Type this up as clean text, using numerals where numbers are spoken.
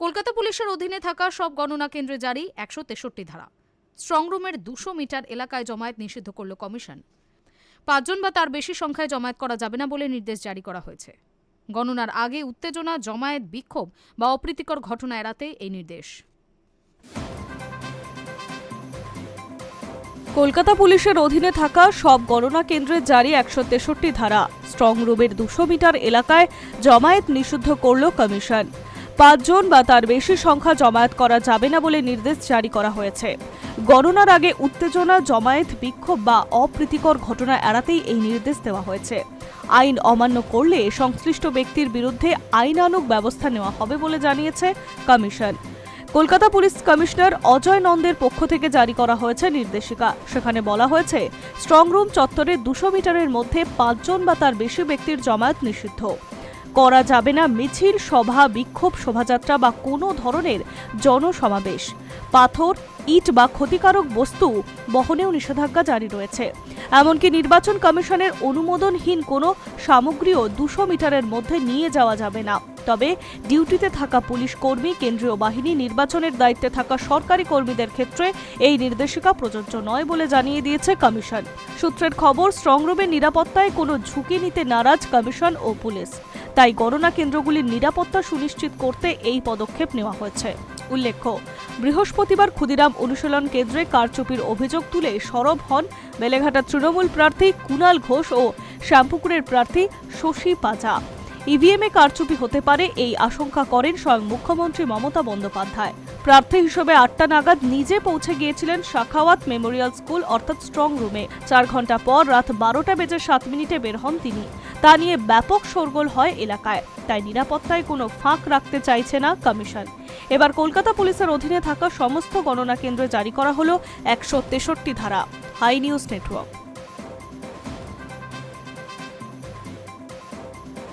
কলকাতা পুলিশের অধীনে থাকা সব গণনা কেন্দ্রে জারি ১৬৩ ধারা। স্ট্রংরুমের ২০০ মিটার এলাকায় জমায়েত নিষিদ্ধ করল কমিশন। ৫ জন বা তার বেশি সংখ্যায় জমায়েত করা যাবে না বলে নির্দেশ জারি করা হয়েছে। গণনার আগে উত্তেজনা, জমায়েত, বিক্ষোভ বা অপ্রীতিকর ঘটনা এড়াতে এই নির্দেশ। কলকাতা পুলিশের অধীনে থাকা সব গণনা কেন্দ্রে জারি ১৬৩ ধারা। স্ট্রংরুমের ২০০ মিটার এলাকায় জমায়েত নিষিদ্ধ করল কমিশন। ৫ জন বা তার বেশি সংখ্যা জমায়েত করা যাবে না বলে নির্দেশ জারি করা হয়েছে। গণনার আগে উত্তেজনা, জমায়েত, বিক্ষোভ বা অপ্রীতিকর ঘটনা এড়াতেই এই নির্দেশ দেওয়া হয়েছে। আইন অমান্য করলে সংশ্লিষ্ট ব্যক্তির বিরুদ্ধে আইনানুগ ব্যবস্থা নেওয়া হবে বলে জানিয়েছে commission. Kolkata police commissioner Ajay নন্দের পক্ষ থেকে জারি করা হয়েছে নির্দেশিকা। সেখানে বলা হয়েছে, স্ট্রংরুম চত্বরে ২০০ মিটারের মধ্যে ৫ জন বা তার বেশি ব্যক্তির জমায়েত নিষিদ্ধ করা যাবে না। মিছিল, সভা, বিক্ষোভ, শোভাযাত্রা বা কোনো ধরনের জনসমাবেশ, পাথর, ইট বা ক্ষতিকারক বস্তু বহনেও নিষেধাজ্ঞা জারি রয়েছে। এমনকি নির্বাচন কমিশনের অনুমোদনহীন কোনো সামগ্রীও ২০০ মিটারের মধ্যে নিয়ে যাওয়া যাবে না। তবে ডিউটিতে থাকা পুলিশ কর্মী, কেন্দ্রীয় বাহিনী, নির্বাচনের দায়িত্বে থাকা সরকারি কর্মীদের ক্ষেত্রে এই নির্দেশিকা প্রযোজ্য নয় বলে জানিয়ে দিয়েছে কমিশন। সূত্রের খবর, স্ট্রংরুমের নিরাপত্তায় কোনো ঝুঁকি নিতে নারাজ কমিশন ও পুলিশ। তাই গণনা কেন্দ্রগুলির নিরাপত্তা সুনিশ্চিত করতে এই পদক্ষেপ নেওয়া হয়েছে। উল্লেখ্য, বৃহস্পতিবার ক্ষুদিরাম অনুশীলন কেন্দ্রে কারচুপির অভিযোগ তুলে সরব হন বেলেঘাটা তৃণমূল প্রার্থী কুণাল ঘোষ ও শ্যামপুকুরের প্রার্থী শশী পাজা। ইভিএমে কারচুপি হতে পারে এই আশঙ্কা করেন স্বয়ং মুখ্যমন্ত্রী মমতা বন্দ্যোপাধ্যায়। প্রার্থী হিসেবে ৮টা নাগাদ নিজে পৌঁছে গিয়েছিলেন শাখাওয়াত মেমোরিয়াল স্কুল অর্থাৎ স্ট্রং রুমে। ৪ ঘন্টা পর রাত ১২:০৭ বের হন তিনি। তা নিয়ে ব্যাপক শোরগোল হয় এলাকায়। তাই নিরাপত্তায় কোনো ফাঁক রাখতে চাইছে না কমিশন। এবার কলকাতা পুলিশের অধীনে থাকা সমস্ত গণনা কেন্দ্রে জারি করা হলো ১৬৩ ধারা। Hi news network.